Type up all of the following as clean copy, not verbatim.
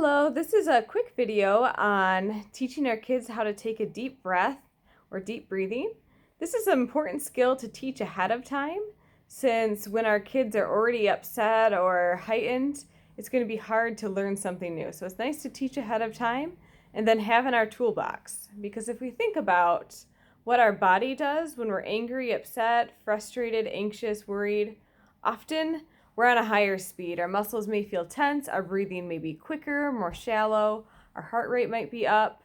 Hello, this is a quick video on teaching our kids how to take a deep breath or deep breathing. This is an important skill to teach ahead of time, since when our kids are already upset or heightened, it's going to be hard to learn something new. So it's nice to teach ahead of time and then have in our toolbox. Because if we think about what our body does when we're angry, upset, frustrated, anxious, worried, often we're on a higher speed. Our muscles may feel tense, our breathing may be quicker, more shallow, our heart rate might be up.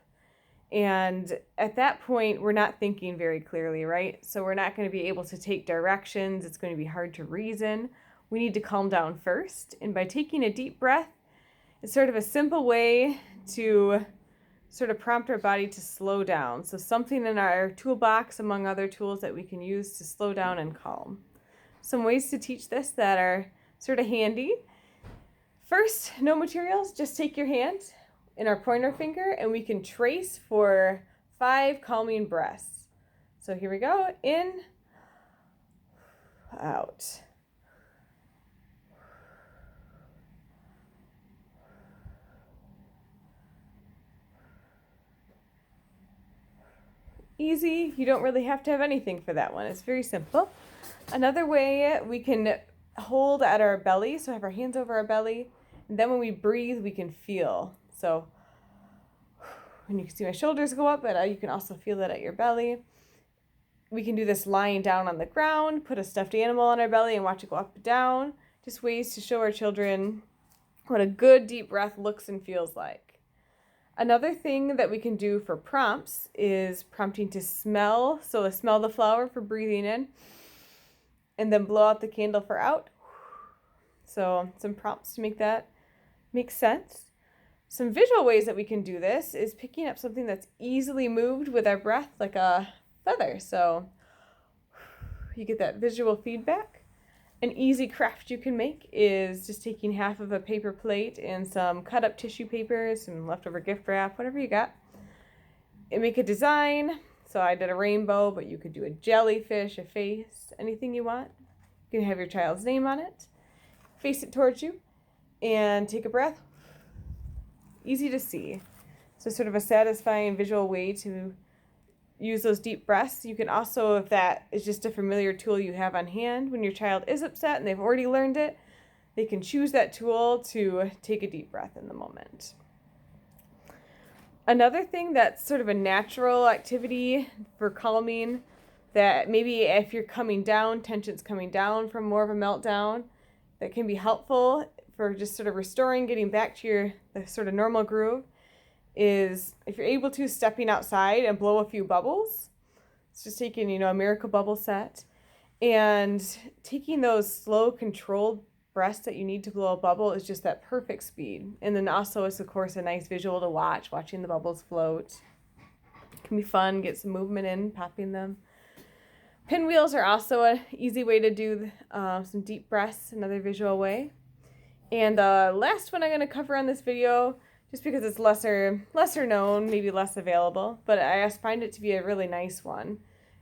And at that point, we're not thinking very clearly, right? So we're not going to be able to take directions. It's going to be hard to reason. We need to calm down first. And by taking a deep breath, it's sort of a simple way to sort of prompt our body to slow down. So something in our toolbox, among other tools that we can use to slow down and calm. Some ways to teach this that are sort of handy. First, no materials, just take your hand and our pointer finger and we can trace for 5 calming breaths. So here we go, in, out. Easy, you don't really have to have anything for that one. It's very simple. Another way, we can hold at our belly, so have our hands over our belly, and then when we breathe, we can feel. So, and you can see my shoulders go up, but you can also feel that at your belly. We can do this lying down on the ground, put a stuffed animal on our belly and watch it go up and down. Just ways to show our children what a good deep breath looks and feels like. Another thing that we can do for prompts is prompting to smell. So smell the flower for breathing in, and then blow out the candle for out. So some prompts to make that make sense. Some visual ways that we can do this is picking up something that's easily moved with our breath, like a feather. So you get that visual feedback. An easy craft you can make is just taking half of a paper plate and some cut up tissue paper, some leftover gift wrap, whatever you got, and make a design. So I did a rainbow, but you could do a jellyfish, a face, anything you want. You can have your child's name on it. Face it towards you and take a breath. Easy to see. So sort of a satisfying visual way to use those deep breaths. You can also, if that is just a familiar tool you have on hand, when your child is upset and they've already learned it, they can choose that tool to take a deep breath in the moment. Another thing that's sort of a natural activity for calming, that maybe if you're coming down, tension's coming down from more of a meltdown, that can be helpful for just sort of restoring, getting back to the sort of normal groove, is if you're able to, stepping outside and blow a few bubbles. It's just taking, a miracle bubble set and taking those slow, controlled breaths that you need to blow a bubble is just that perfect speed. And then also it's, of course, a nice visual to watch, watching the bubbles float. It can be fun, get some movement in, popping them. Pinwheels are also an easy way to do some deep breaths, another visual way. And the last one I'm going to cover on this video, just because it's lesser known, maybe less available, but I find it to be a really nice one,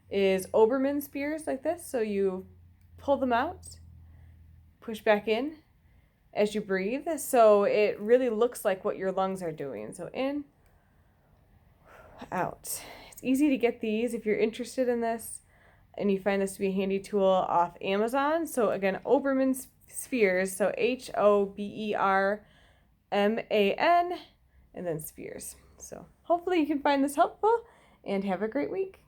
is Obermann spears like this. So you pull them out, push back in as you breathe. So it really looks like what your lungs are doing. So in, out. It's easy to get these if you're interested in this and you find this to be a handy tool off Amazon. So again, Obermann spears, so Hoberman, and then spears. So hopefully you can find this helpful and have a great week.